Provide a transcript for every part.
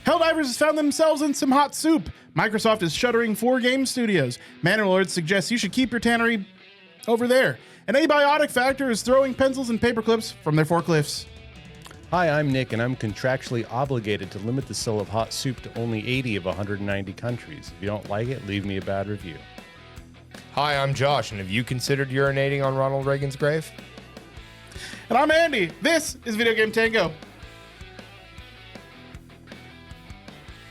Helldivers has found themselves in some hot soup. Microsoft is shuttering 4 game studios. Manor Lords suggests you should keep your tannery over there. And Abiotic Factor is throwing pencils and paper clips from their forklifts. Hi, I'm Nick, and I'm contractually obligated to limit the sale of hot soup to only 80 of 190 countries. If you don't like it, leave me a bad review. Hi, I'm Josh, and have you considered urinating on Ronald Reagan's grave? And I'm Andy. This is Video Game Tango.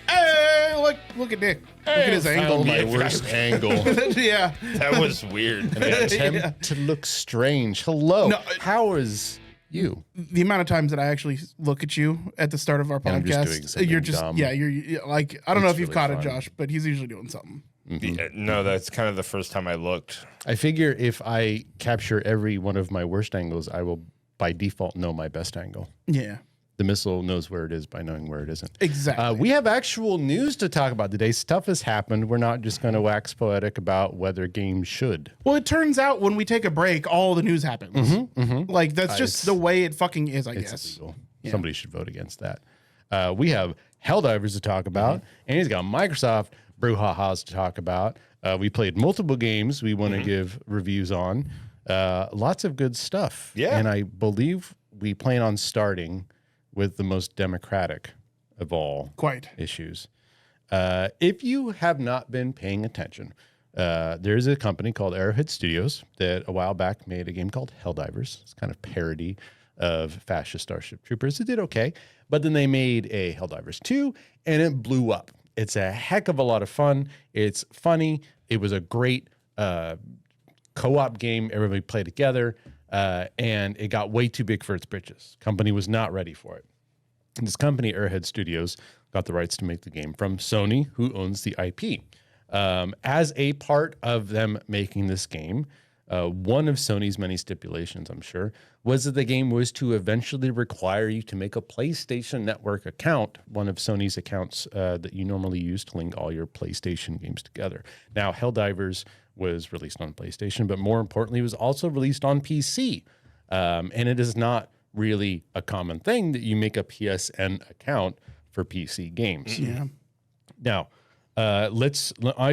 Hey, look at Nick. Look at his angle. My worst angle. Yeah. That was weird. An attempt to look strange. Hello. No, How is you? The amount of times that I actually look at you at the start of our And I'm just podcast, doing something you're just dumb. you're like, I don't know It's if you've really caught fun. it, Josh, but he's usually doing something. Yeah, no, that's kind of the first time I looked. I figure if I capture every one of my worst angles, I will by default know my best angle. Yeah. The missile knows where it is by knowing where it isn't. Exactly. We have actual news to talk about today. Stuff has happened. We're not just going to wax poetic about whether games should. Well, it turns out when we take a break, all the news happens. Like, that's just the way it fucking is, I It's guess. illegal. Somebody should vote against that. We have Helldivers to talk about, and he's got Microsoft brouhahas to talk about. We played multiple games we want to give reviews on. Lots of good stuff. Yeah. And I believe we plan on starting with the most democratic of all Quite. issues. If you have not been paying attention, there's a company called Arrowhead Studios that a while back made a game called Helldivers. It's kind of parody of fascist Starship Troopers. It did okay, but then they made a Helldivers 2 and it blew up. It's a heck of a lot of fun. It's funny. It was a great co-op game. Everybody played together. And it got way too big for its britches. Company was not ready for it. And this company, Arrowhead Studios, got the rights to make the game from Sony, who owns the IP. As a part of them making this game, one of Sony's many stipulations, I'm sure, was that the game was to eventually require you to make a PlayStation Network account, one of Sony's accounts that you normally use to link all your PlayStation games together. Now, Helldivers was released on PlayStation, but more importantly, it was also released on PC. And it is not really a common thing that you make a PSN account for PC games. Yeah. Now, I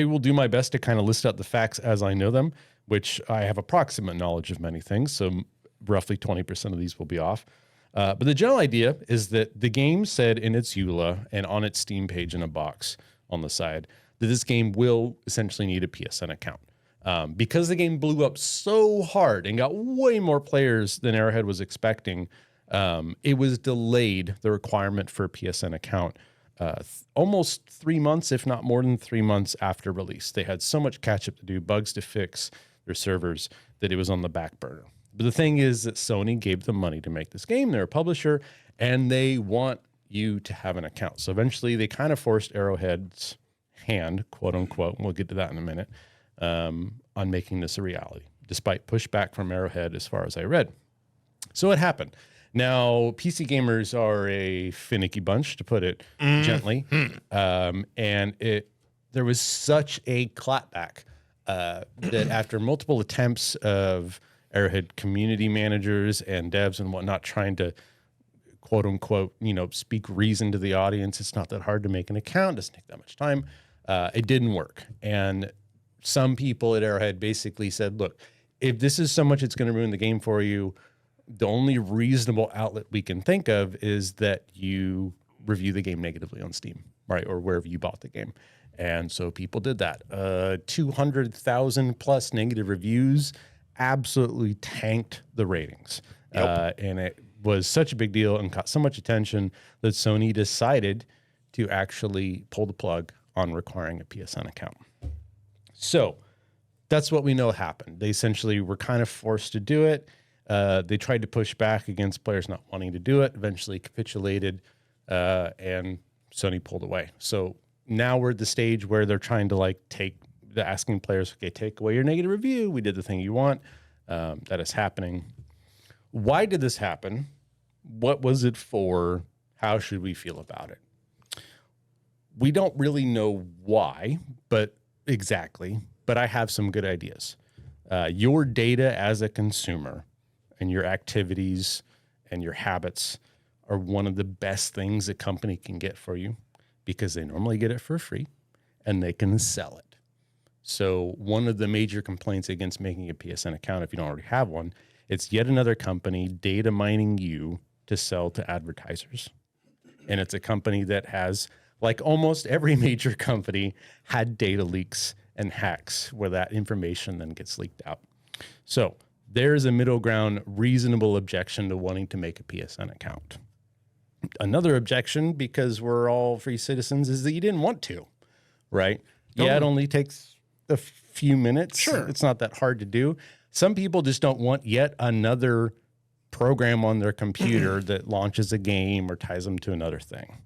will do my best to kind of list out the facts as I know them, which I have approximate knowledge of many things. So roughly 20% of these will be off. But the general idea is that the game said in its EULA and on its Steam page in a box on the side that this game will essentially need a PSN account. Because the game blew up so hard and got way more players than Arrowhead was expecting, it was delayed, the requirement for a PSN account, almost 3 months, if not more than 3 months after release. They had so much catch up to do, bugs to fix their servers, that it was on the back burner. But the thing is that Sony gave them money to make this game. They're a publisher, and they want you to have an account. So eventually they kind of forced Arrowhead's hand, quote unquote, and we'll get to that in a minute, on making this a reality, despite pushback from Arrowhead as far as I read. So it happened. Now, PC gamers are a finicky bunch, to put it gently. And there was such a clapback that after multiple attempts of Arrowhead community managers and devs and whatnot trying to, quote unquote, speak reason to the audience, it's not that hard to make an account, doesn't take that much time. It didn't work. And some people at Arrowhead basically said, look, if this is so much it's going to ruin the game for you, the only reasonable outlet we can think of is that you review the game negatively on Steam, right? Or wherever you bought the game. And so people did that. 200,000 plus negative reviews absolutely tanked the ratings. And it was such a big deal and got so much attention that Sony decided to actually pull the plug on requiring a PSN account. So that's what we know happened. They essentially were kind of forced to do it. They tried to push back against players not wanting to do it, eventually capitulated, and Sony pulled away. So now we're at the stage where they're trying to asking players, okay, take away your negative review. We did the thing you want. That is happening. Why did this happen? What was it for? How should we feel about it? We don't really know why, but I have some good ideas. Your data as a consumer and your activities and your habits are one of the best things a company can get for you. because they normally get it for free and they can sell it. So one of the major complaints against making a PSN account, if you don't already have one, it's yet another company data mining you to sell to advertisers. And it's a company that has, like almost every major company, had data leaks and hacks where that information then gets leaked out. So there's a middle ground, reasonable objection to wanting to make a PSN account. Another objection, because we're all free citizens, is that you didn't want to, right? Totally. Yeah, it only takes a few minutes. Sure. It's not that hard to do. Some people just don't want yet another program on their computer that launches a game or ties them to another thing.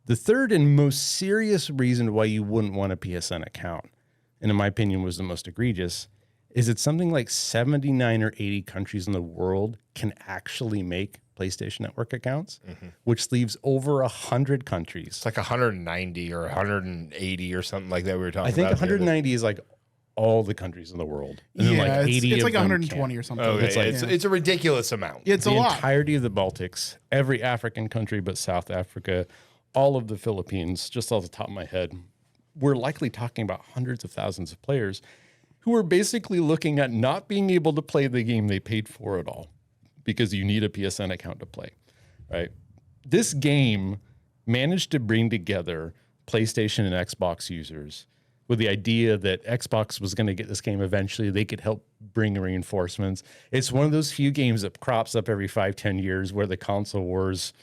The third and most serious reason why you wouldn't want a PSN account, and in my opinion was the most egregious, is that something like 79 or 80 countries in the world can actually make PlayStation Network accounts, which leaves over 100 countries. It's like 190 or 180 or something like that we were talking about. I think 190 is like all the countries in the world. And Yeah, then like 80 it's of like them 120 can't. or something. Okay, It's like- it's a ridiculous amount. It's a The lot. entirety of the Baltics, every African country but South Africa, all of the Philippines, just off the top of my head, we're likely talking about hundreds of thousands of players who are basically looking at not being able to play the game they paid for at all because you need a PSN account to play, right? This game managed to bring together PlayStation and Xbox users with the idea that Xbox was going to get this game eventually. They could help bring reinforcements. It's one of those few games that crops up every 5-10 years where the console wars,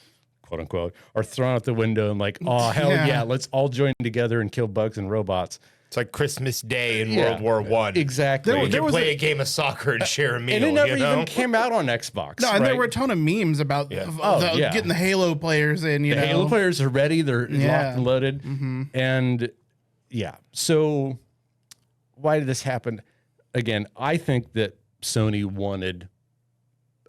quote unquote, are thrown out the window and like, oh, hell yeah, let's all join together and kill bugs and robots. It's like Christmas Day in World War I. Exactly. You can play a game of soccer and share a meal. And it never you know? even came out on Xbox. No, and there right? were a ton of memes about getting the Halo players in. You know, Halo players are ready. They're locked and loaded. And yeah. So why did this happen? Again, I think that Sony wanted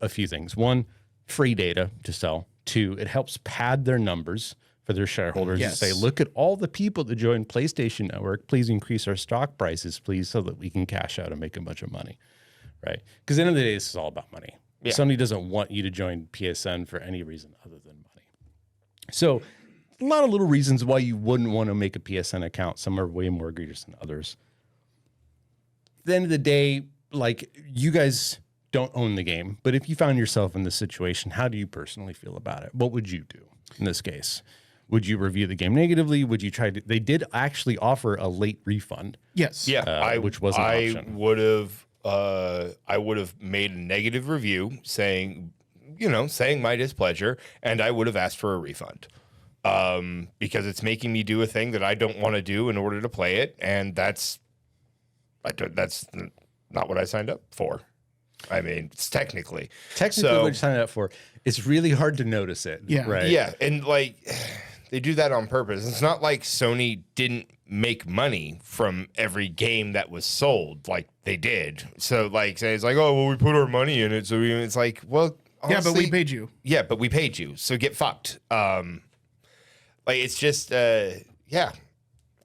a few things. One, free data to sell. Two, it helps pad their numbers for their shareholders to say, look at all the people that joined PlayStation Network. Please increase our stock prices, please, so that we can cash out and make a bunch of money, right? Because at the end of the day, this is all about money. Yeah. Sony doesn't want you to join PSN for any reason other than money. So a lot of little reasons why you wouldn't want to make a PSN account. Some are way more egregious than others. At the end of the day, like, you guys don't own the game, but if you found yourself in this situation, how do you personally feel about it? What would you do in this case? Would you review the game negatively? Would you try to? They did actually offer a late refund. Yes. Yeah, which was an option. I would have made a negative review saying my displeasure, and I would have asked for a refund because it's making me do a thing that I don't want to do in order to play it, and that's not what I signed up for. I mean, it's technically what you signed up for. It's really hard to notice it. Yeah. Right. Yeah, and like they do that on purpose. It's not like Sony didn't make money from every game that was sold, like they did. So like, say it's like, oh well, we put our money in it, so it's like, well, honestly, yeah, but we paid you. Yeah, but we paid you, so get fucked. Like it's just, yeah,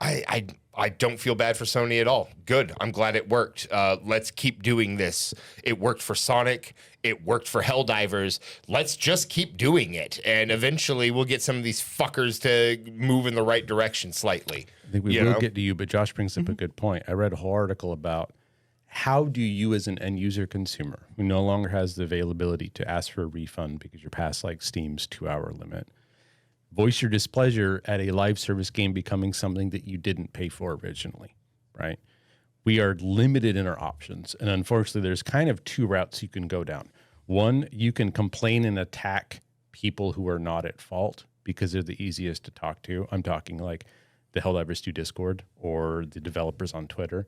I don't feel bad for Sony at all. Good. I'm glad it worked. Let's keep doing this. It worked for Sonic. It worked for Helldivers. Let's just keep doing it. And eventually we'll get some of these fuckers to move in the right direction slightly. I think we will get to you, but Josh brings up a good point. I read a whole article about how do you as an end user consumer who no longer has the availability to ask for a refund because you're past like Steam's 2-hour limit, voice your displeasure at a live service game becoming something that you didn't pay for originally, right? We are limited in our options. And unfortunately, there's kind of two routes you can go down. One, you can complain and attack people who are not at fault because they're the easiest to talk to. I'm talking like the Helldivers 2 Discord or the developers on Twitter.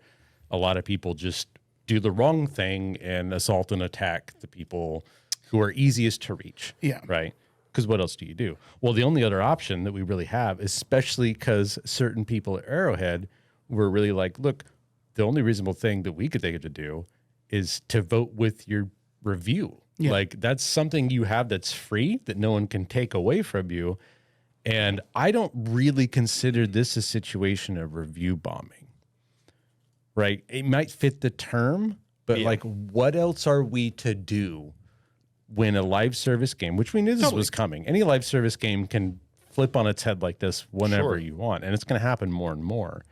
A lot of people just do the wrong thing and assault and attack the people who are easiest to reach, right? Because what else do you do? Well, the only other option that we really have, especially because certain people at Arrowhead were really like, look, the only reasonable thing that we could think of to do is to vote with your review. Yeah. Like, that's something you have that's free that no one can take away from you. And I don't really consider this a situation of review bombing, right? It might fit the term, but like, what else are we to do when a live service game, which we knew this was coming, any live service game can flip on its head like this whenever Sure. you want, and it's going to happen more and more.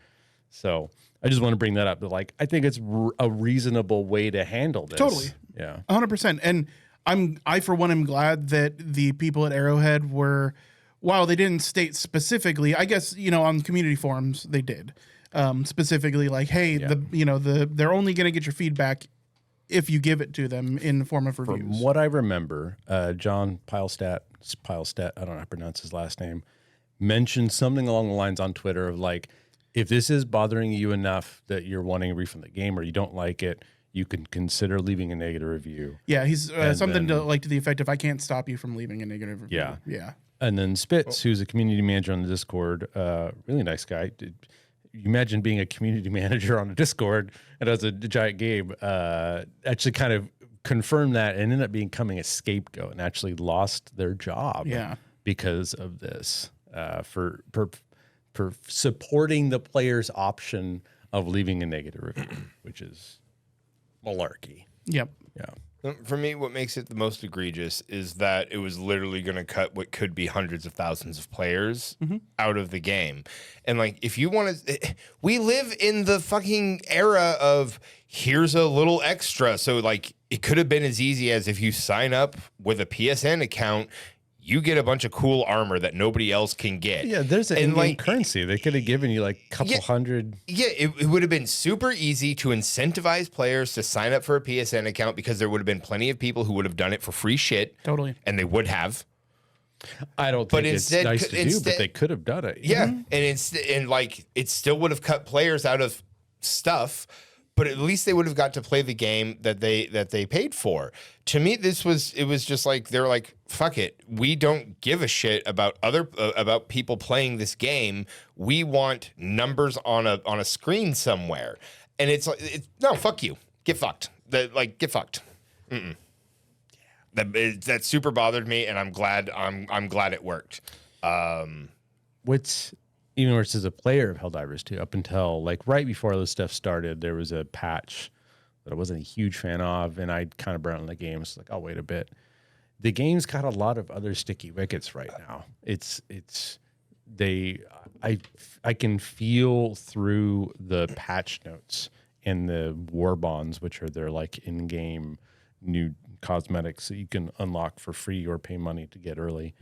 So I just want to bring that up. But like, I think it's a reasonable way to handle this. Totally. Yeah. 100%. And I for one am glad that the people at Arrowhead were, while they didn't state specifically, I guess, on community forums they did, specifically like, hey, they're only going to get your feedback if you give it to them in the form of reviews. From what I remember, John Pilestat, I don't know how to pronounce his last name, mentioned something along the lines on Twitter of like, if this is bothering you enough that you're wanting a refund the game or you don't like it, you can consider leaving a negative review. Yeah, he's something to the effect of, I can't stop you from leaving a negative review. Yeah. Yeah. And then Spitz, who's a community manager on the Discord, really nice guy. You imagine being a community manager on a Discord and as a giant game, actually kind of confirmed that and ended up becoming a scapegoat and actually lost their job because of this for supporting the player's option of leaving a negative review, which is malarkey. Yep. Yeah. For me, what makes it the most egregious is that it was literally going to cut what could be hundreds of thousands of players out of the game. And like, if you want to, we live in the fucking era of here's a little extra. So like, it could have been as easy as if you sign up with a PSN account, you get a bunch of cool armor that nobody else can get. Yeah, there's an in-game currency. They could have given you like a couple hundred. Yeah, it would have been super easy to incentivize players to sign up for a PSN account because there would have been plenty of people who would have done it for free shit. Totally. And they would have. I don't think it's nice to do, but they could have done it. Yeah, and like it still would have cut players out of stuff, but at least they would have got to play the game that they paid for. To me, it was just like they're like, fuck it, we don't give a shit about about people playing this game. We want numbers on a screen somewhere, and it's no, fuck you, get fucked. Get fucked. Mm-mm. That super bothered me, and I'm glad it worked. What's even worse as a player of Helldivers 2, up until like right before all this stuff started, there was a patch that I wasn't a huge fan of, and I kind of brought in the game. So like, I'll wait a bit. The game's got a lot of other sticky wickets right now. I can feel through the patch notes and the war bonds, which are their like in-game new cosmetics that you can unlock for free or pay money to get early.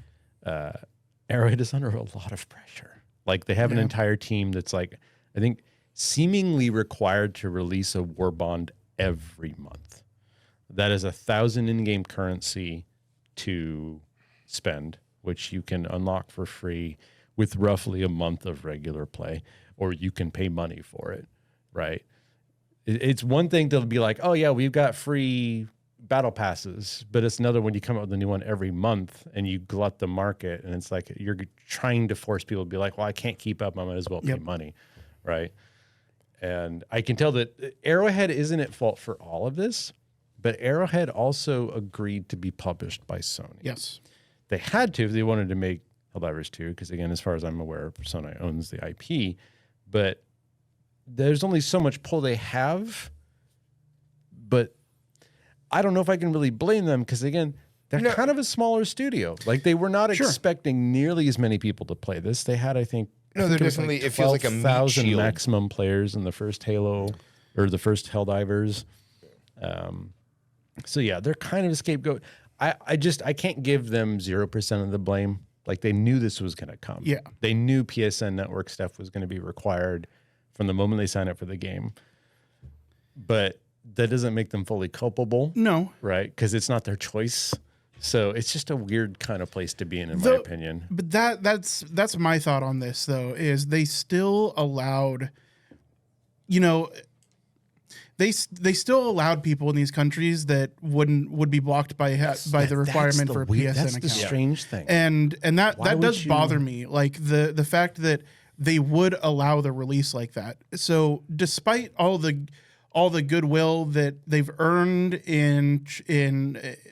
Arrowhead is under a lot of pressure. Like they have an entire team that's like, I think seemingly required to release a war bond every month. That is 1,000 in-game currency to spend, which you can unlock for free with roughly a month of regular play, or you can pay money for it, right? It's one thing to be like, oh yeah, we've got free battle passes, but it's another when you come up with a new one every month and you glut the market, and it's like you're trying to force people to be like, well, I can't keep up, I might as well pay money, right? And I can tell that Arrowhead isn't at fault for all of this, but Arrowhead also agreed to be published by Sony. Yes. They had to if they wanted to make Helldivers 2, because again, as far as I'm aware, Sony owns the IP, but there's only so much pull they have, but I don't know if I can really blame them, because again, they're kind of a smaller studio. Like they were not expecting nearly as many people to play this. They had, I think, they're definitely, like it feels like a meat 12,000 shield. maximum players in the first Halo or the first Helldivers. So yeah, they're kind of a scapegoat. I can't give them 0% of the blame. Like they knew this was going to come. Yeah. They knew PSN network stuff was going to be required from the moment they signed up for the game. But that doesn't make them fully culpable. No. Right? Because it's not their choice. So it's just a weird kind of place to be in my opinion. But that's my thought on this though, is they still allowed, they still allowed people in these countries that would be blocked by the requirement for a PSN That's account. the strange thing. And that does bother me. Like the fact that they would allow the release like that. So despite all the goodwill that they've earned in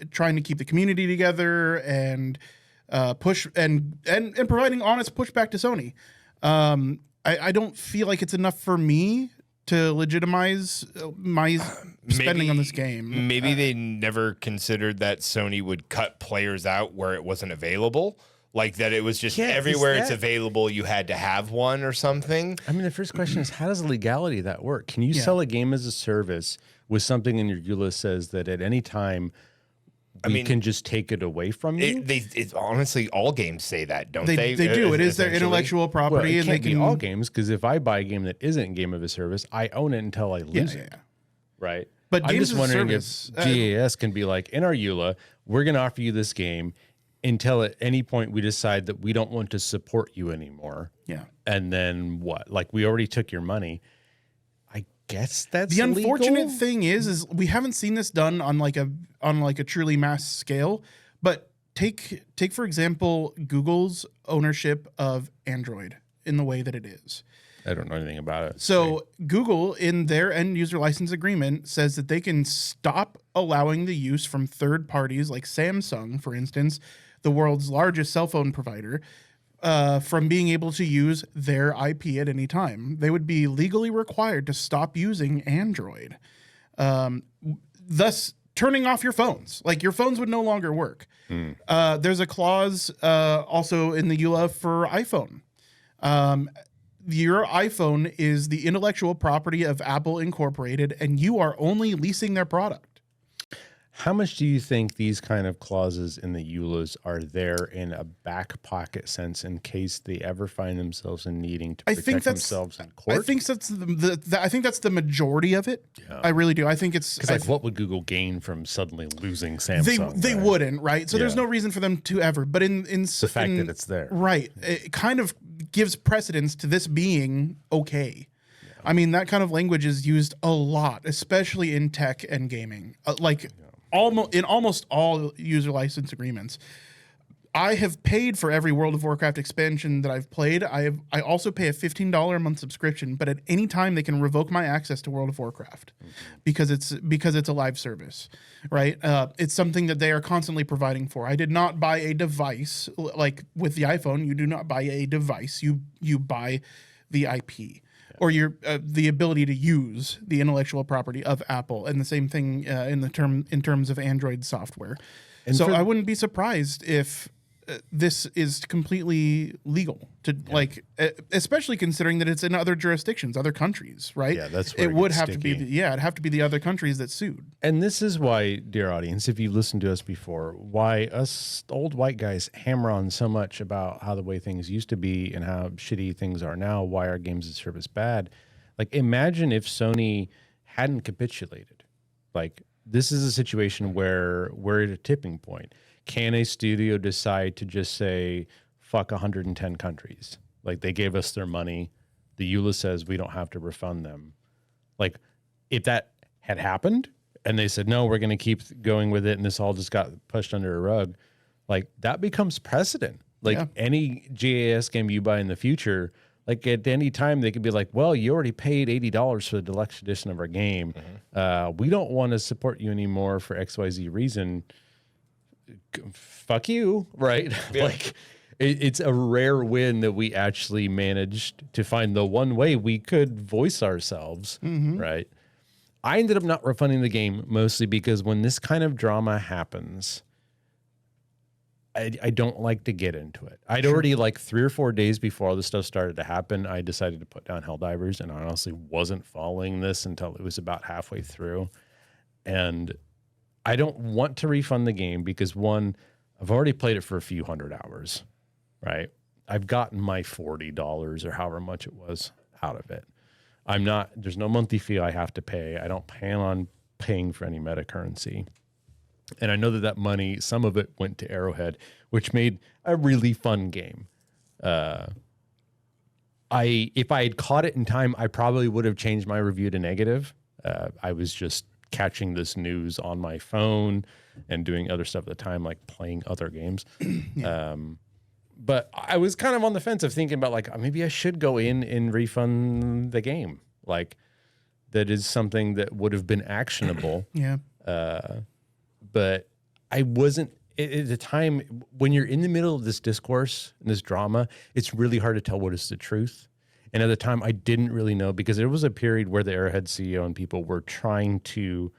trying to keep the community together and push and providing honest pushback to Sony, I don't feel like it's enough for me to legitimize my spending on this game. Maybe they never considered that Sony would cut players out where it wasn't available. Like that it was just Yeah, everywhere it's that- available, you had to have one or something. I mean, the first question is, how does the legality of that work? Can you sell a game as a service with something in your EULA says that at any time we can just take it away from you? It honestly, all games say that, don't they? They do. It is their Essentially. intellectual Well, property, it and can't they be can all games, because if I buy a game that isn't game of a service, I own it until I lose it. Right? But I'm games just as a wondering service, if GAS can be like, in our EULA, we're going to offer you this game until at any point we decide that we don't want to support you anymore. Yeah. And then what? Like, we already took your money. I guess that's The unfortunate legal? thing is we haven't seen this done on like a truly mass scale. But take for example Google's ownership of Android in the way that it is. I don't know anything about it. So Google, in their end user license agreement, says that they can stop allowing the use from third parties like Samsung, for instance, the world's largest cell phone provider, from being able to use their IP at any time. They would be legally required to stop using Android, thus turning off your phones. Like, your phones would no longer work. There's a clause also in the EULA for iPhone. Your iPhone is the intellectual property of Apple Incorporated, and you are only leasing their product. How much do you think these kind of clauses in the EULAs are there in a back pocket sense in case they ever find themselves in needing to protect themselves in court? I think that's I think that's the majority of it. Yeah. I really do. I think it's because, like, what would Google gain from suddenly losing Samsung? They wouldn't, right? So there's no reason for them to ever. But in the fact that it's there, right? It kind of gives precedence to this being okay. Yeah. I mean, that kind of language is used a lot, especially in tech and gaming. Almost all user license agreements. I have paid for every World of Warcraft expansion that I've played. I also pay a $15 a month subscription, but at any time they can revoke my access to World of Warcraft because it's a live service, right? It's something that they are constantly providing for. I did not buy a device like with the iPhone. You do not buy a device. You buy the IP. Or the ability to use the intellectual property of Apple, and the same thing in terms of Android software. And so I wouldn't be surprised if this is completely legal especially considering that it's in other jurisdictions, other countries, right? Yeah, that's where it would have to be. It'd have to be the other countries that sued. And this is why, dear audience, if you've listened to us before, why us old white guys hammer on so much about how the way things used to be and how shitty things are now, why our games as service bad. Like, imagine if Sony hadn't capitulated. Like, this is a situation where we're at a tipping point. Can a studio decide to just say, fuck 110 countries? Like, they gave us their money. The EULA says we don't have to refund them. Like, if that had happened and they said, no, we're going to keep going with it, and this all just got pushed under a rug, like, that becomes precedent. Like, any GAS game you buy in the future, like, at any time they could be like, well, you already paid $80 for the deluxe edition of our game. We don't want to support you anymore for XYZ reason. Fuck you, right? Yeah. Like, it's a rare win that we actually managed to find the one way we could voice ourselves, right? I ended up not refunding the game mostly because when this kind of drama happens, I don't like to get into it. I'd already, like, 3 or 4 days before all this stuff started to happen, I decided to put down Helldivers, and I honestly wasn't following this until it was about halfway through. And I don't want to refund the game because, one, I've already played it for a few hundred hours, right? I've gotten my $40 or however much it was out of it. There's no monthly fee I have to pay. I don't plan on paying for any meta currency. And I know that money, some of it went to Arrowhead, which made a really fun game. If I had caught it in time, I probably would have changed my review to negative. I was just catching this news on my phone and doing other stuff at the time, like playing other games. But I was kind of on the fence of thinking about, like, maybe I should go in and refund the game. Like, that is something that would have been actionable. But I wasn't at the time. When you're in the middle of this discourse and this drama, it's really hard to tell what is the truth. And at the time, I didn't really know, because there was a period where the Arrowhead CEO and people were trying to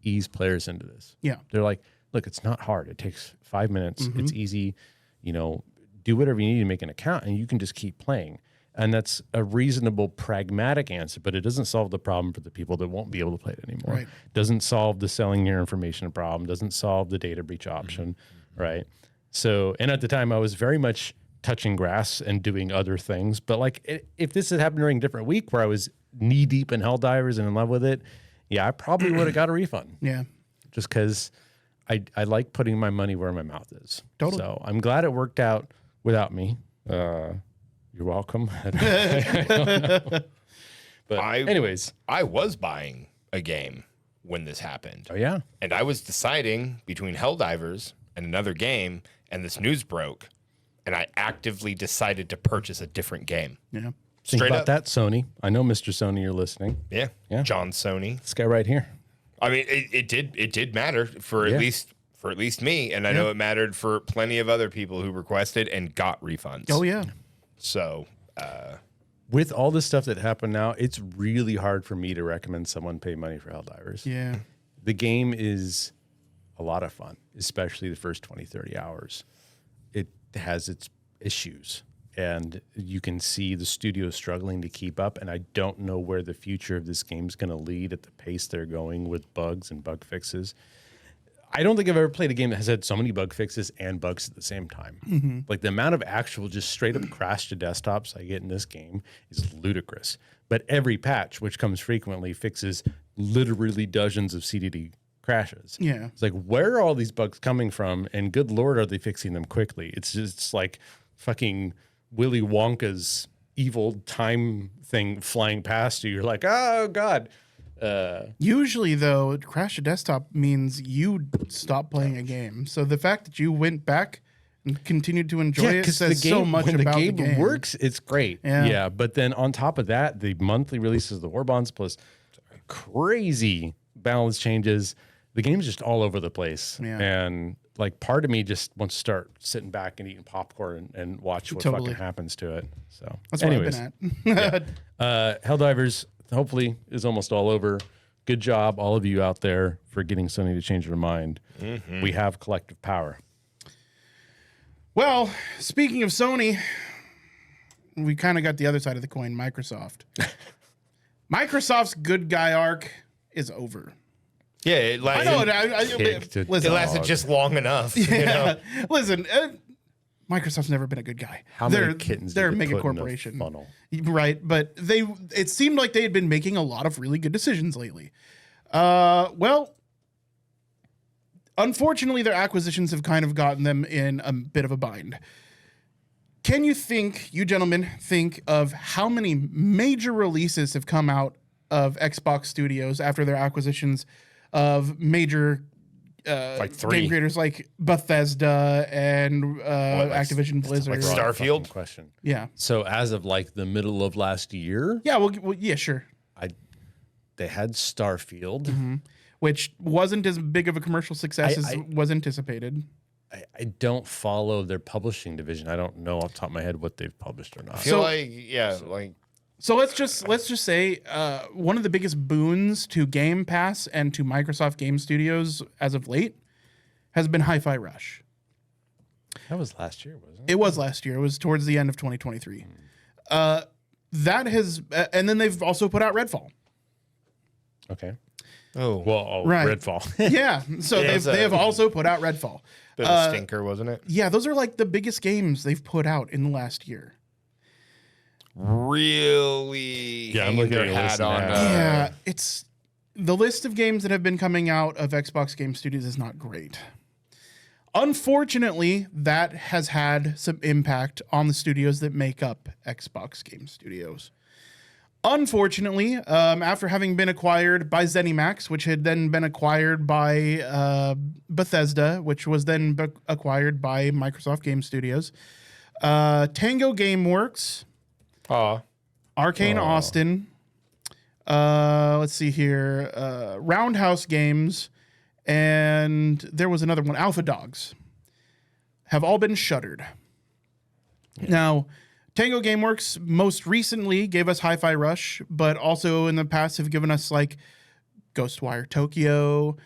ease players into this. Yeah. They're like, look, it's not hard. It takes 5 minutes. It's easy. You know, do whatever you need to make an account, and you can just keep playing. And that's a reasonable, pragmatic answer, but it doesn't solve the problem for the people that won't be able to play it anymore. Right. Doesn't solve the selling your information problem, doesn't solve the data breach option, right? So, and at the time I was very much touching grass and doing other things, but like if this had happened during a different week where I was knee deep in Helldivers and in love with it, yeah, I probably would have got a refund. Yeah. Just because I like putting my money where my mouth is. Totally. So I'm glad it worked out without me. You're welcome. But anyways. I was buying a game when this happened. Oh, yeah? And I was deciding between Helldivers and another game, and this news broke, and I actively decided to purchase a different game. Yeah. Think Straight about up. that, Sony. I know, Mr. Sony, you're listening. Yeah. Yeah. John Sony. This guy right here. I mean, it did matter for Yeah. at least me, and I know it mattered for plenty of other people who requested and got refunds. Oh, yeah. So, With all this stuff that happened now, it's really hard for me to recommend someone pay money for Helldivers. Yeah. The game is a lot of fun, especially the first 20, 30 hours. It has its issues, and you can see the studio struggling to keep up, and I don't know where the future of this game is going to lead at the pace they're going with bugs and bug fixes. I don't think I've ever played a game that has had so many bug fixes and bugs at the same time. Like the amount of actual just straight up crash to desktops I get in this game is ludicrous. But every patch, which comes frequently, fixes literally dozens of CDD crashes. Yeah. It's like, where are all these bugs coming from? And good Lord, are they fixing them quickly? It's like fucking Willy Wonka's evil time thing flying past you. You're like, oh God. Usually, though, crash to desktop means you stop playing a game. So the fact that you went back and continued to enjoy it says so much when about the game works, it's great. Yeah. Yeah. But then on top of that, the monthly releases of the War Bonds plus crazy balance changes. The game's just all over the place. Yeah. And like part of me just wants to start sitting back and eating popcorn and watch what Totally. fucking happens to it. So That's anyways, where I've been at. Helldivers hopefully is almost all over. Good job, all of you out there, for getting Sony to change their mind. We have collective power. Well, speaking of Sony, we kind of got the other side of the coin, Microsoft. Microsoft's good guy arc is over. yeah, it I know. Kicked to Listen, It lasted just long enough. You know? listen, Microsoft's never been a good guy. How many kittens They're a did they mega put in a corporation. funnel? Right, but it seemed like they had been making a lot of really good decisions lately. Well, unfortunately, their acquisitions have kind of gotten them in a bit of a bind. Can you gentlemen, think of how many major releases have come out of Xbox Studios after their acquisitions of major Like 3. game creators like Bethesda and Activision Blizzard? like Starfield? Question. Yeah. So as of like the middle of last year, Yeah, well, yeah, sure. they had Starfield. Which wasn't as big of a commercial success as was anticipated. I don't follow their publishing division. I don't know off the top of my head what they've published or not. I feel So- like, yeah, like So let's just say one of the biggest boons to Game Pass and to Microsoft Game Studios as of late has been Hi-Fi Rush. That was last year, wasn't it? It was last year. It was towards the end of 2023. That has, and then they've also put out Redfall. Okay. oh, Well, Right. Redfall. Yeah, so Yeah, they have also put out Redfall. bit of a stinker, wasn't it? Yeah, those are like the biggest games they've put out in the last year. Really? Yeah, I'm hanging looking their at your hat list on. now. Yeah, it's the list of games that have been coming out of Xbox Game Studios is not great. Unfortunately, that has had some impact on the studios that make up Xbox Game Studios. Unfortunately, after having been acquired by ZeniMax, which had then been acquired by Bethesda, which was then acquired by Microsoft Game Studios, Tango Gameworks, Arcane Austin, let's see here, Roundhouse Games, and there was another one, Alpha Dogs, have all been shuttered. Now, Tango Gameworks most recently gave us Hi-Fi Rush, but also in the past have given us like Ghostwire Tokyo.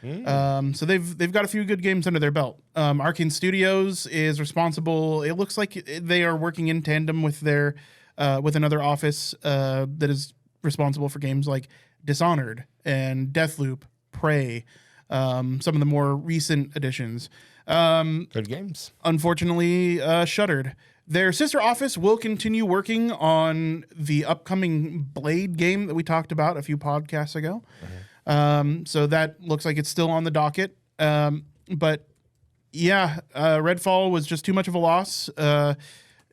So they've got a few good games under their belt. Arcane Studios is responsible. It looks like they are working in tandem with their with another office that is responsible for games like Dishonored and Deathloop, Prey, some of the more recent additions. Good games. Unfortunately, shuttered. Their sister office will continue working on the upcoming Blade game that we talked about a few podcasts ago. So that looks like it's still on the docket. But yeah, Redfall was just too much of a loss.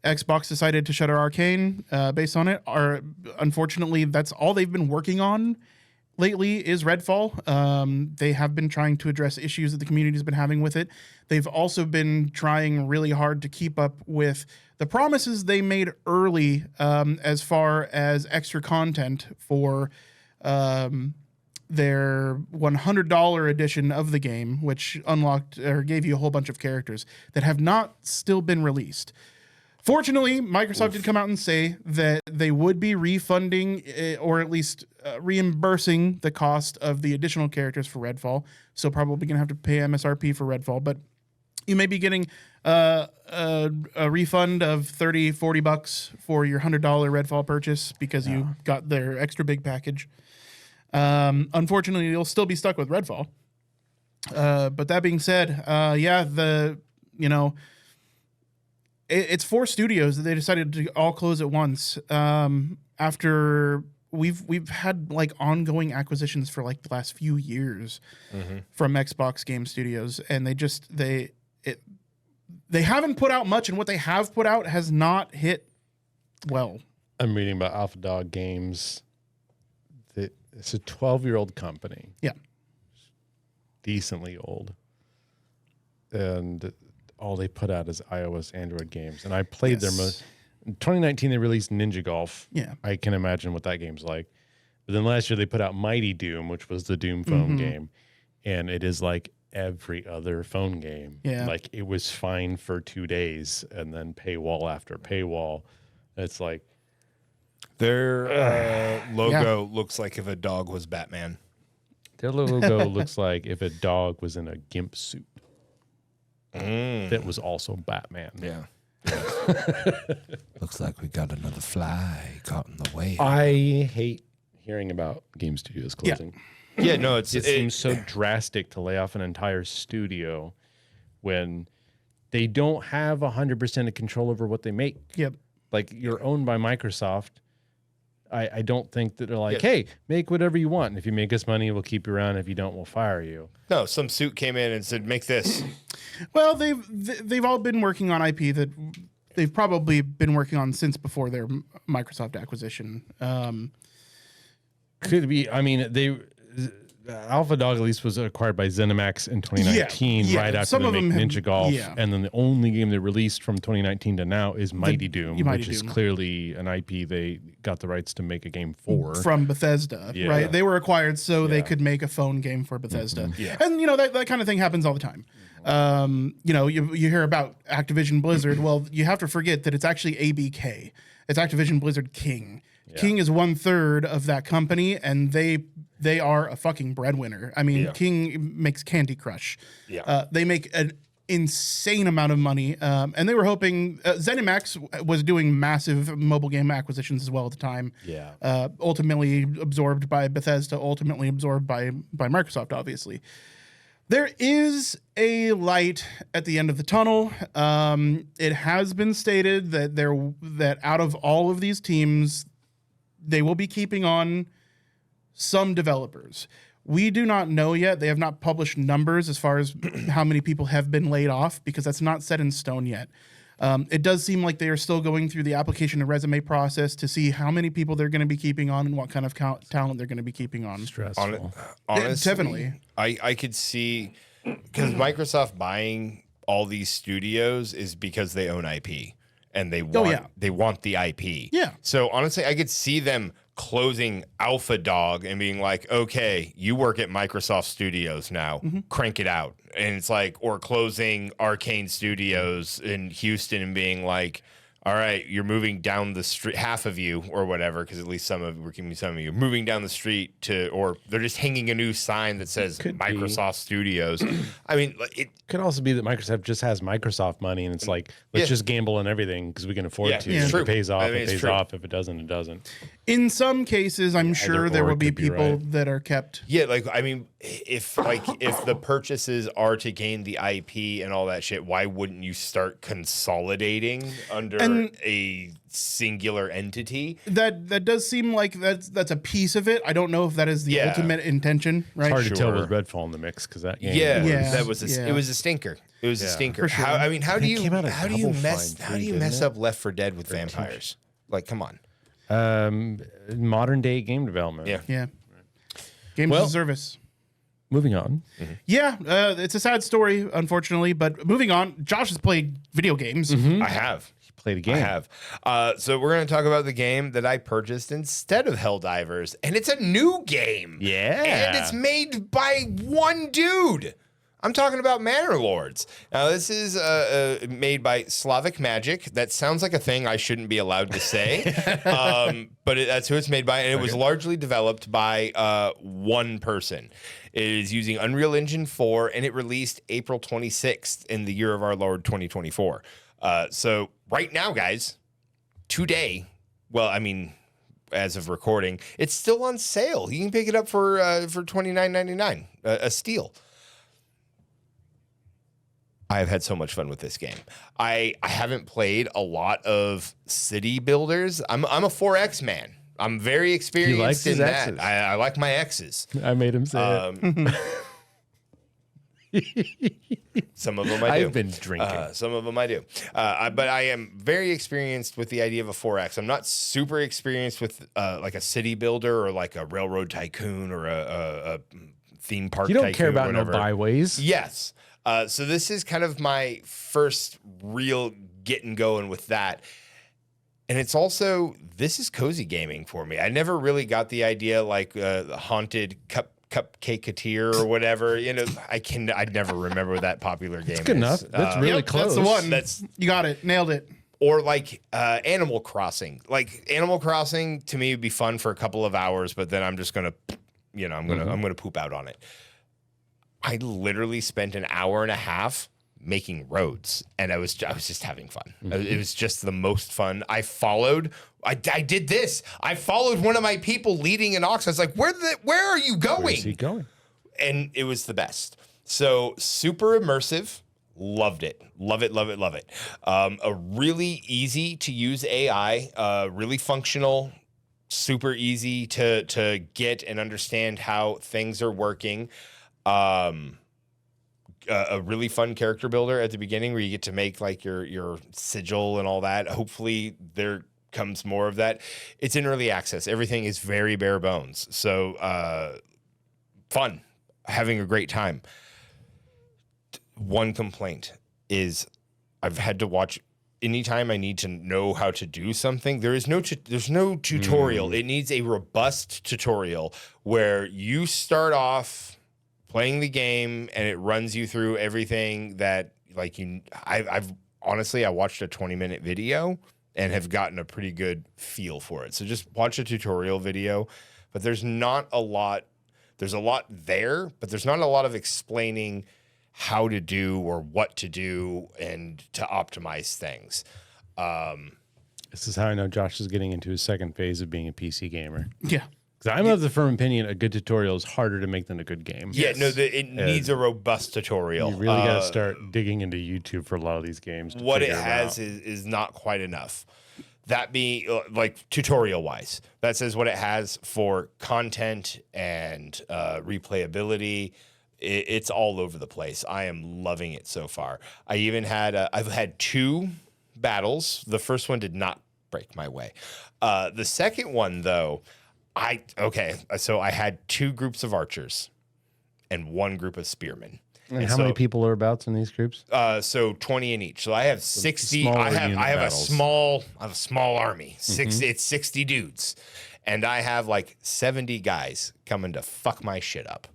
Xbox decided to shutter Arcane based on it. Unfortunately, that's all they've been working on lately is Redfall. They have been trying to address issues that the community has been having with it. They've also been trying really hard to keep up with the promises they made early as far as extra content for their $100 edition of the game, which unlocked or gave you a whole bunch of characters that have not still been released. Fortunately, Microsoft did come out and say that they would be refunding or at least reimbursing the cost of the additional characters for Redfall. So probably going to have to pay MSRP for Redfall, but you may be getting a refund of $30-$40 for your $100 Redfall purchase because you got their extra big package. Unfortunately, you'll still be stuck with Redfall. But that being said, it's 4 studios that they decided to all close at once. After we've had like ongoing acquisitions for like the last few years from Xbox Game Studios, and they haven't put out much, and what they have put out has not hit well. I'm reading about Alpha Dog Games. It's a 12-year-old company. Yeah. Decently old. And all they put out is iOS, Android games. And I played their most. In 2019, they released Ninja Golf. Yeah. I can imagine what that game's like. But then last year, they put out Mighty Doom, which was the Doom phone game. And it is like every other phone game. Yeah. Like it was fine for 2 days and then paywall after paywall. It's like, their logo looks like if a dog was Batman. their logo looks like if a dog was in a gimp suit. That was also Batman. Yeah. Looks like we got another fly caught in the way. I hate hearing about game studios closing. Yeah, no, It seems so drastic to lay off an entire studio when they don't have 100% of control over what they make. Yep. Like, you're owned by Microsoft. I don't think that they're like, hey, make whatever you want. And if you make us money, we'll keep you around. If you don't, we'll fire you. No, some suit came in and said, make this. Well, they've all been working on IP that they've probably been working on since before their Microsoft acquisition. Could be. I mean, Alpha Dog at least was acquired by ZeniMax in 2019, right after they make Ninja Golf. And then the only game they released from 2019 to now is Mighty Doom, which is clearly an IP they got the rights to make a game for. From Bethesda, right? They were acquired so they could make a phone game for Bethesda. And, that kind of thing happens all the time. You hear about Activision Blizzard. Well, you have to forget that it's actually ABK. It's Activision Blizzard King. Yeah. King is 1/3 of that company, and they are a fucking breadwinner. I mean, King makes Candy Crush. Yeah. They make an insane amount of money, and they were hoping ZeniMax was doing massive mobile game acquisitions as well at the time. Yeah. Ultimately absorbed by Bethesda, ultimately absorbed by Microsoft, obviously. There is a light at the end of the tunnel. It has been stated that out of all of these teams, they will be keeping on some developers. We do not know yet. They have not published numbers as far as how many people have been laid off because that's not set in stone yet. It does seem like they are still going through the application and resume process to see how many people they're going to be keeping on and what kind of talent they're going to be keeping on. Stressful. Honestly, definitely. I could see, because Microsoft buying all these studios is because they own IP and they want the IP. Yeah. So honestly, I could see them closing Alpha Dog and being like, okay, you work at Microsoft Studios now, crank it out. And it's like, or closing Arcane Studios in Houston and being like, all right, you're moving down the street, half of you or whatever, because at least some of you moving down the street to, or they're just hanging a new sign that says Microsoft Studios. I mean, it Could also be that Microsoft just has Microsoft money and it's like, let's just gamble on everything because we can afford to. It's If true. it pays off, I mean, it pays off. If it doesn't, it doesn't. In some cases, I'm sure there or will it be could be people right. that are kept. Yeah, like I mean, if the purchases are to gain the IP and all that shit, why wouldn't you start consolidating under a singular entity? That does seem like that's a piece of it. I don't know if that is the ultimate intention, right? It's hard to tell Sure. with Redfall in the mix because that game. That was it was a stinker. It was a stinker. For sure. How do it came out you at mess Double Fine too, didn't up Left 4 Dead with vampires? Like, come on. Modern day game development. Yeah. Games as a service. Moving on. Yeah, it's a sad story, unfortunately. But moving on, Josh has played video games. I have. Played a game. I have. So we're going to talk about the game that I purchased instead of Helldivers, and it's a new game. Yeah. And it's made by one dude. I'm talking about Manor Lords. Now, this is made by Slavic Magic. That sounds like a thing I shouldn't be allowed to say, but that's who it's made by, and it was largely developed by one person. It is using Unreal Engine 4, and it released April 26th in the year of our Lord 2024. So right now, guys, today, well, I mean, as of recording, it's still on sale. You can pick it up for $29.99, a steal. I have had so much fun with this game. I haven't played a lot of city builders. I'm a 4X man. I'm very experienced in that. I like my X's. I made him say it. Some of them I do. I've been drinking. Some of them I do. But I am very experienced with the idea of a 4X. I'm not super experienced with like a city builder or like a railroad tycoon or a theme park tycoon. You don't care about no byways. Yes. So this is kind of my first real getting going with that. And it's also, this is cozy gaming for me. I never really got the idea like the haunted cupcaketeer or whatever. You know, I'd never remember that popular game. Good enough. That's really close. That's the one. You got it. Nailed it. Or like Animal Crossing. Like Animal Crossing to me would be fun for a couple of hours, but then I'm just gonna, I'm gonna poop out on it. I literally spent an hour and a half making roads, and I was just having fun. It was just the most fun. I did this. I followed one of my people leading an ox. I was like, where are you going? Where's he going? And it was the best. So super immersive. Loved it. Love it. Love it. Love it. A really easy to use AI, really functional, super easy to get and understand how things are working. A really fun character builder at the beginning where you get to make like your sigil and all that. Hopefully there comes more of that. It's in early access. Everything is very bare bones. So fun, having a great time. One complaint is I've had to watch anytime I need to know how to do something. There's no tutorial. It needs a robust tutorial where you start off playing the game and it runs you through everything that like I've honestly, I watched a 20-minute video and have gotten a pretty good feel for it. So just watch a tutorial video, but there's not a lot. There's a lot there, but there's not a lot of explaining how to do or what to do and to optimize things. This is how I know Josh is getting into his second phase of being a PC gamer. Yeah. Because I'm of the firm opinion a good tutorial is harder to make than a good game. Yeah, no, it needs a robust tutorial. You really got to start digging into YouTube for a lot of these games. What it has is not quite enough. That being like tutorial wise, that says what it has for content and replayability. It's all over the place. I am loving it so far. I even had I've had 2 battles. The first one did not break my way. The second one though, so I had 2 groups of archers and 1 group of spearmen. And how many people are about in these groups? So 20 in each. So I have 60. I have a small army. It's 60 dudes, and I have like 70 guys coming to fuck my shit up.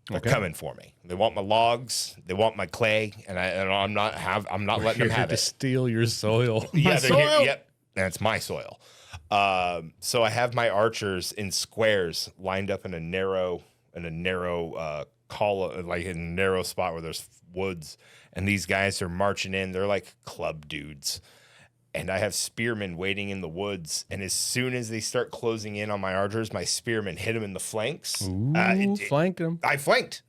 They're coming for me. They want my logs. They want my clay, and I'm not letting them have to it. steal your soil. Yeah, soil. Yep, that's my soil. So I have my archers in squares lined up in a narrow column, like in a narrow spot where there's woods, and these guys are marching in. They're like club dudes. And I have spearmen waiting in the woods. And as soon as they start closing in on my archers, my spearmen hit them in the flanks. Flank him. I flanked.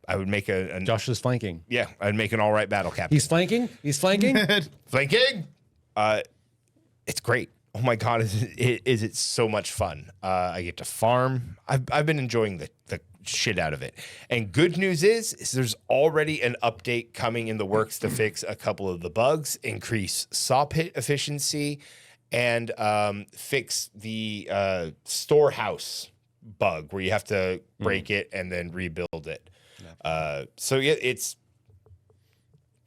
I would make a Josh is flanking. yeah, I'd make an all right battle captain. He's flanking. He's flanking. Flanking. It's great. Oh my god, is it so much fun? I get to farm. I've been enjoying the shit out of it. And good news is there's already an update coming in the works to fix a couple of the bugs, increase saw pit efficiency, and fix the storehouse bug where you have to break it and then rebuild it. So yeah, it's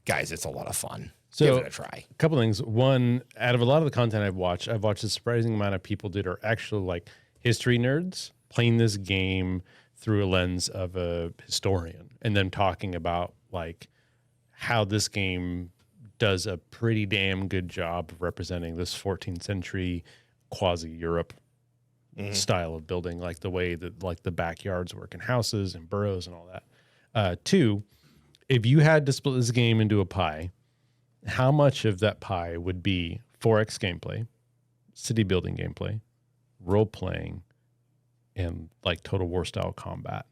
a lot of fun. So, give it a try. A couple things. One, out of a lot of the content I've watched a surprising amount of people that are actually like history nerds playing this game through a lens of a historian, and then talking about like how this game does a pretty damn good job of representing this 14th century quasi Europe style of building, like the way that like the backyards work in houses and burrows and all that. Two, if you had to split this game into a pie, how much of that pie would be 4X gameplay, city building gameplay, role playing, and like Total War style combat?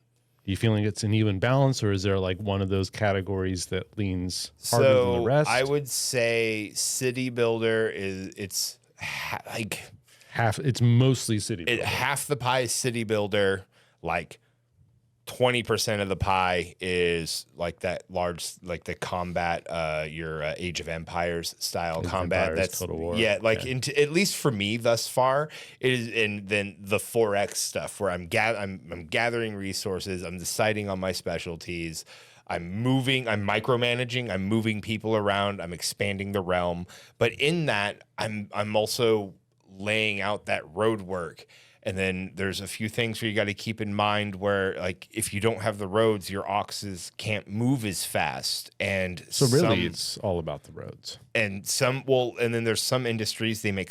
Do you feeling it's an even balance, or is there like one of those categories that leans harder than the rest? I would say city builder is half. It's mostly city builder. Half the pie is city builder. Like 20% of the pie is like that large, like the combat, your Age of Empires style combat. That's Total War. Yeah, like at least for me thus far, it is. And then the 4X stuff where I'm gathering resources, I'm deciding on my specialties, I'm micromanaging, I'm moving people around, I'm expanding the realm. But in that, I'm also laying out that road work. And then there's a few things where you got to keep in mind where, like, if you don't have the roads, your oxes can't move as fast. And so really, it's all about the roads. And then there's some industries, they make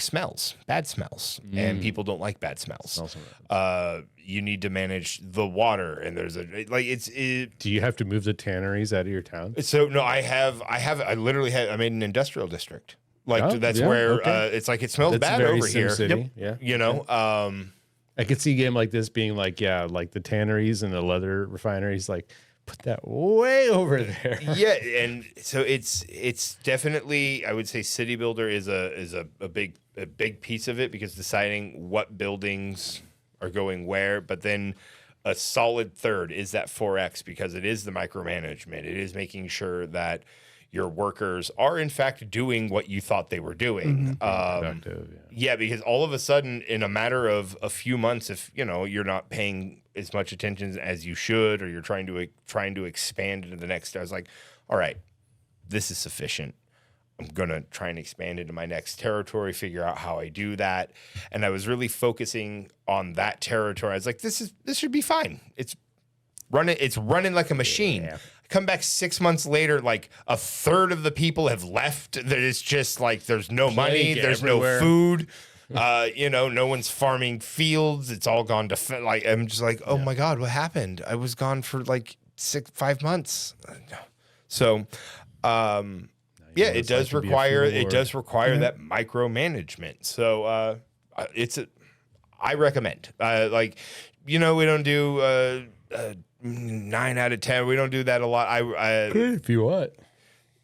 bad smells, and people don't like bad smells. You need to manage the water, and there's Do you have to move the tanneries out of your town? So no, I literally made an industrial district. Like where it's like it smells bad over here. City. Yep. You know, I could see a game like this being like, like the tanneries and the leather refineries, like put that way over there. Yeah, and so it's definitely, I would say city builder is a big piece of it, because deciding what buildings are going where, but then a solid third is that 4X, because it is the micromanagement. It is making sure that your workers are in fact doing what you thought they were doing. Yeah, because all of a sudden, in a matter of a few months, if you're not paying as much attention as you should, or you're trying to expand into the next, I was like, all right, this is sufficient. I'm gonna try and expand into my next territory, figure out how I do that. And I was really focusing on that territory. I was like, this should be fine. It's running like a machine. Yeah. Come back 6 months later, like a third of the people have left. That it's just like there's no money, there's no food. No one's farming fields. It's all gone to I'm just like, oh my god, what happened? I was gone for like 5 months. So, it does require that micromanagement. So I recommend. We don't do 9 out of 10. We don't do that a lot. If you want,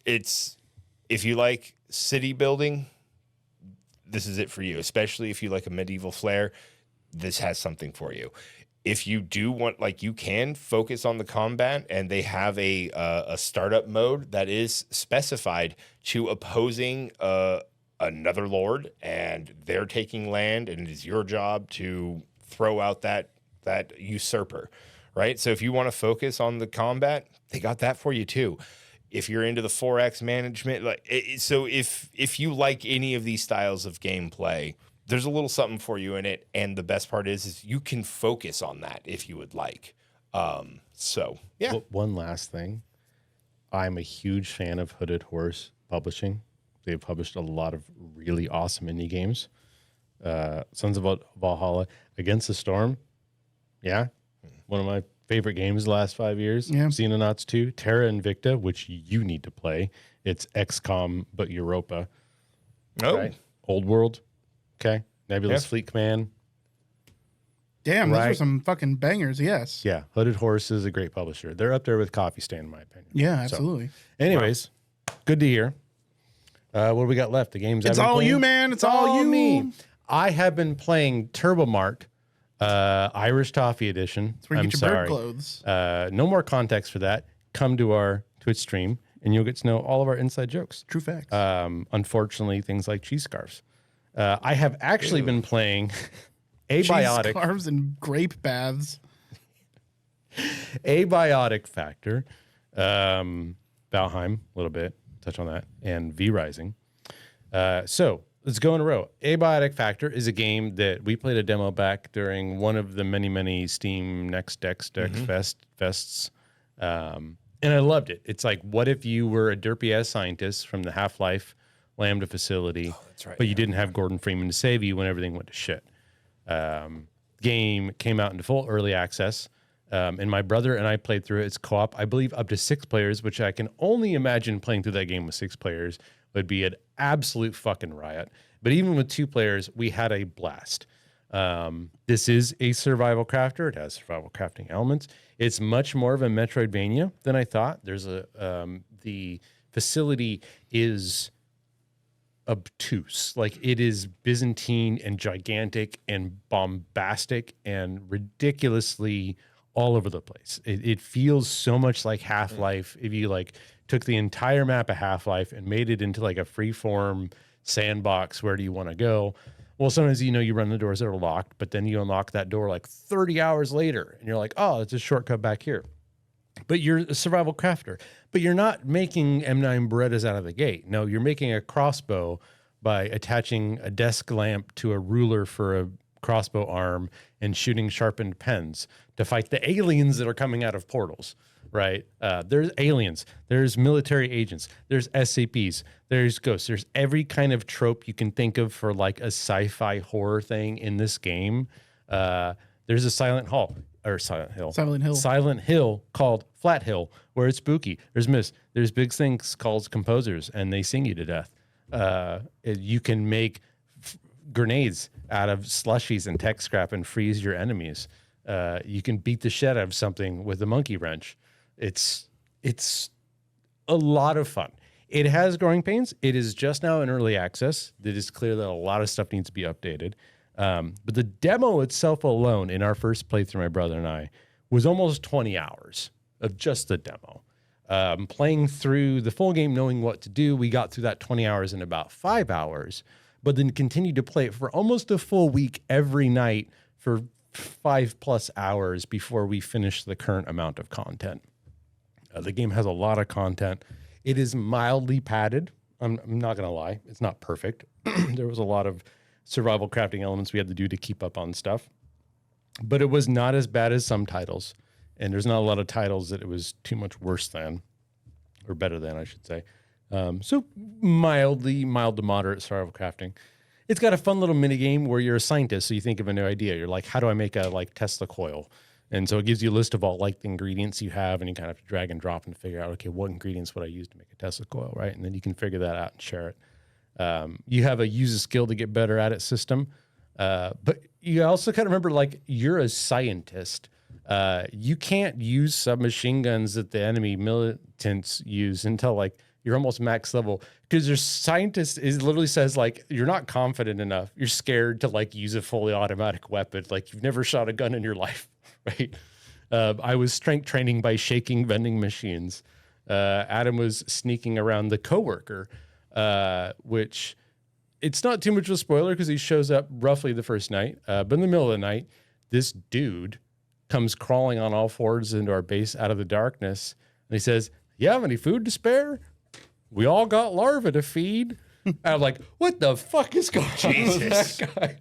if you like city building, this is it for you. Especially if you like a medieval flair, this has something for you. If you do want, you can focus on the combat, and they have a startup mode that is specified to opposing another lord, and they're taking land, and it is your job to throw out that usurper. Right? So if you want to focus on the combat, they got that for you too. If you're into the 4X management, so if you like any of these styles of gameplay, there's a little something for you in it. And the best part is you can focus on that if you would like. So yeah, One last thing. I'm a huge fan of Hooded Horse Publishing. They've published a lot of really awesome indie games. Sons of Valhalla, Against the Storm. Yeah. One of my favorite games the last 5 years. Yeah. Xenonauts 2, Terra Invicta, which you need to play. It's XCOM, but Europa. oh, Right? Old World. Okay. Nebulous Yeah. Fleet Command. Damn, those are Right. some fucking bangers. Yes. Yeah. Hooded Horse is a great publisher. They're up there with Coffee Stain, in my opinion. Yeah, So, absolutely. anyways, good to hear. What do we got left? The games It's I've been all you, playing? man. It's all you. me. I have been playing Turbo Mart, Irish Toffee Edition. That's where you I'm get your bird sorry. clothes. No more context for that. Come to our Twitch stream, and you'll get to know all of our inside jokes. True facts. Unfortunately, things like cheese scarves. I have actually been playing Cheese Abiotic scarves and grape baths. Abiotic Factor, Valheim, a little bit, touch on that, and V Rising. So let's go in a row. Abiotic Factor is a game that we played a demo back during one of the many Steam Next Dex Fests. And I loved it. It's like, what if you were a derpy ass scientist from the Half-Life Lambda facility, that's right, but you didn't have Gordon Freeman to save you when everything went to shit. Game came out into full early access, and my brother and I played through it. It's co-op, I believe, up to 6 players, which I can only imagine playing through that game with 6 players would be an absolute fucking riot. But even with 2 players, we had a blast. This is a survival crafter. It has survival crafting elements. It's much more of a Metroidvania than I thought. There's the facility is obtuse. Like, it is Byzantine and gigantic and bombastic and ridiculously all over the place. It feels so much like Half-Life. If you like took the entire map of Half-Life and made it into like a free-form sandbox, where do you want to go? Well, sometimes, you run the doors that are locked, but then you unlock that door like 30 hours later and you're like, oh, it's a shortcut back here. But you're a survival crafter, but you're not making M9 Berettas out of the gate. No, you're making a crossbow by attaching a desk lamp to a ruler for a crossbow arm and shooting sharpened pens to fight the aliens that are coming out of portals, right? There's aliens, there's military agents, there's SCPs, there's ghosts, there's every kind of trope you can think of for like a sci-fi horror thing in this game. There's a Silent Hill called Flat Hill, where it's spooky. There's mist. There's big things called composers, and they sing you to death. You can make grenades out of slushies and tech scrap and freeze your enemies. You can beat the shit out of something with a monkey wrench. It's a lot of fun. It has growing pains. It is just now in early access. It is clear that a lot of stuff needs to be updated. But the demo itself alone, in our first playthrough, my brother and I, was almost 20 hours of just the demo. Playing through the full game, knowing what to do, we got through that 20 hours in about 5 hours, but then continued to play it for almost a full week every night for 5+ hours before we finished the current amount of content. The game has a lot of content. It is mildly padded. I'm not going to lie. It's not perfect. There was a lot of survival crafting elements we had to do to keep up on stuff, but it was not as bad as some titles. And there's not a lot of titles that it was too much worse than, or better than, I should say. So mild to moderate survival crafting. It's got a fun little mini game where you're a scientist. So you think of a new idea. You're like, how do I make a Tesla coil? And so it gives you a list of all the ingredients you have, and you kind of have to drag and drop and figure out, okay, what ingredients would I use to make a Tesla coil, right? And then you can figure that out and share it. You have a use a skill to get better at it system. But you also kind of remember, you're a scientist. You can't use submachine guns that the enemy militants use until you're almost max level, because your scientist literally says you're not confident enough. You're scared to use a fully automatic weapon. You've never shot a gun in your life, right? I was strength training by shaking vending machines. Adam was sneaking around the coworker, which it's not too much of a spoiler because he shows up roughly the first night. But in the middle of the night, this dude comes crawling on all fours into our base out of the darkness. And he says, "You have any food to spare? We all got larvae to feed." And I'm like, what the fuck is going on with that guy?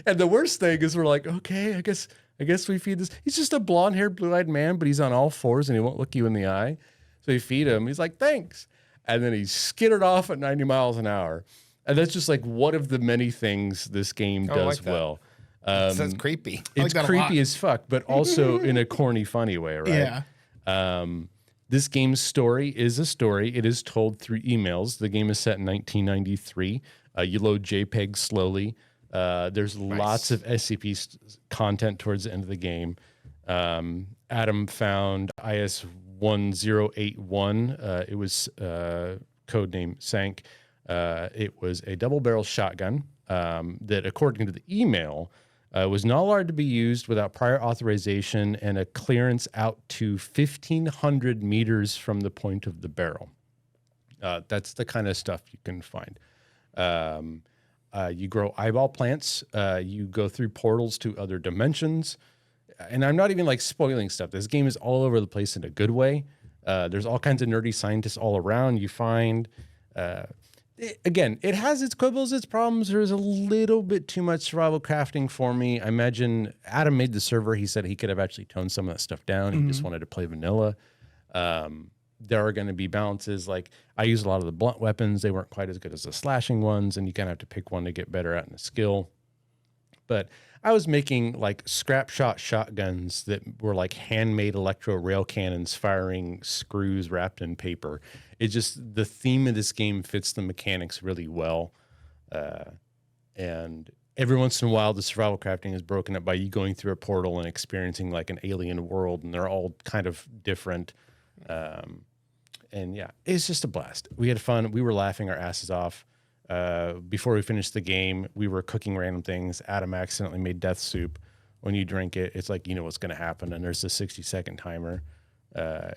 And the worst thing is we're like, okay, I guess I guess we feed this. He's just a blonde-haired, blue-eyed man, but he's on all fours and he won't look you in the eye. So you feed him. He's like, thanks. And then he's skittered off at 90 miles an hour. And that's just like one of the many things this game does well. That's creepy. It's creepy as fuck, but also in a corny, funny way, right? Yeah. This game's story is a story. It is told through emails. The game is set in 1993. You load JPEG slowly. There's lots of SCP content towards the end of the game. Adam found IS-1081. It was codename Sank. It was a double-barrel shotgun that, according to the email, was not allowed to be used without prior authorization and a clearance out to 1,500 meters from the point of the barrel. That's the kind of stuff you can find. You grow eyeball plants. You go through portals to other dimensions. And I'm not even like spoiling stuff. This game is all over the place in a good way. There's all kinds of nerdy scientists all around. You find... Again, it has its quibbles, its problems. There's a little bit too much survival crafting for me. I imagine Adam made the server. He said he could have actually toned some of that stuff down. He just wanted to play vanilla. There are going to be balances. Like I use a lot of the blunt weapons. They weren't quite as good as the slashing ones, and you kind of have to pick one to get better at in the skill. But I was making like scrap shot shotguns that were like handmade electro rail cannons firing screws wrapped in paper. It's just the theme of this game fits the mechanics really well. And every once in a while, the survival crafting is broken up by you going through a portal and experiencing like an alien world, and they're all kind of different. And yeah, it's just a blast. We had fun. We were laughing our asses off. Before we finished the game, we were cooking random things. Adam accidentally made death soup. When you drink it, it's like, you know what's going to happen. And there's a 60-second timer.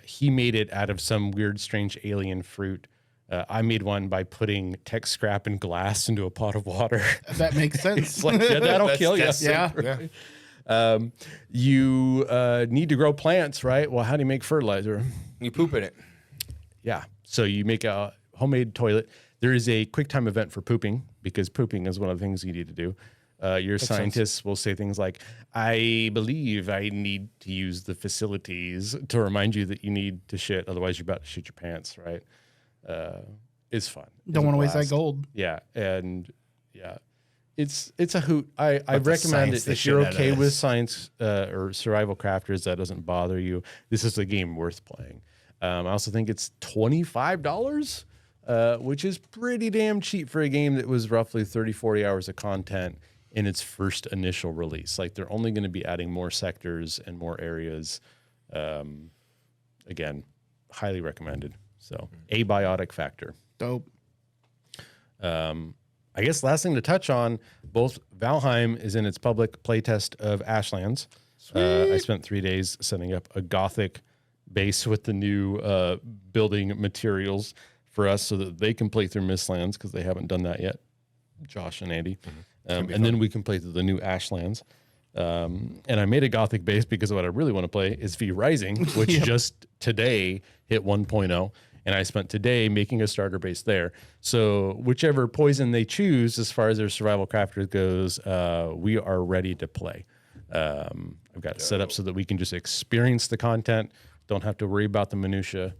He made it out of some weird, strange alien fruit. I made one by putting tech scrap and glass into a pot of water. That makes sense. It's like, yeah, that'll kill you. Yeah. You need to grow plants, right? Well, how do you make fertilizer? You poop in it. Yeah. So you make a homemade toilet. There is a quick time event for pooping because pooping is one of the things you need to do. Your scientists will say things like, I believe I need to use the facilities to remind you that you need to shit. Otherwise, you're about to shit your pants, right? It's fun. Don't want to waste that gold. Yeah. And yeah, it's a hoot. I recommend it if you're okay with science or survival crafters, that doesn't bother you. This is a game worth playing. I also think it's $25. Which is pretty damn cheap for a game that was roughly 30, 40 hours of content in its first initial release. Like they're only going to be adding more sectors and more areas. Again, highly recommended. So Abiotic Factor. Dope. I guess last thing to touch on, both Valheim is in its public playtest of Ashlands. I spent 3 days setting up a Gothic base with the new building materials for us so that they can play through Mistlands because they haven't done that yet, Josh and Andy. And then we can play through the new Ashlands. And I made a Gothic base because what I really want to play is V Rising, which just today hit 1.0. And I spent today making a starter base there. So whichever poison they choose as far as their survival crafters goes, we are ready to play. I've got it set up so that we can just experience the content, don't have to worry about the minutia.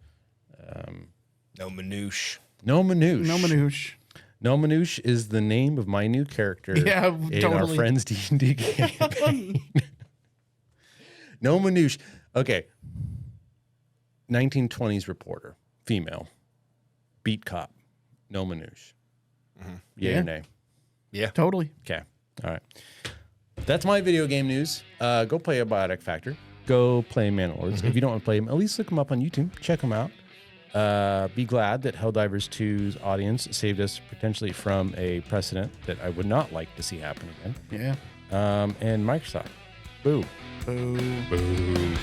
No manoosh. No manoosh. No manoosh. No manoosh is the name of my new character in our friends D&D campaign. No manoosh. Okay. 1920s reporter, female, beat cop, no manoosh. Yay or nay? Yeah. Totally. Okay. All right. That's my video game news. Go play Abiotic Factor. Go play Manor Lords. If you don't want to play them, at least look them up on YouTube. Check them out. Be glad that Helldivers 2's audience saved us potentially from a precedent that I would not like to see happen again. Yeah. And Microsoft. Boo. Boo. Boo.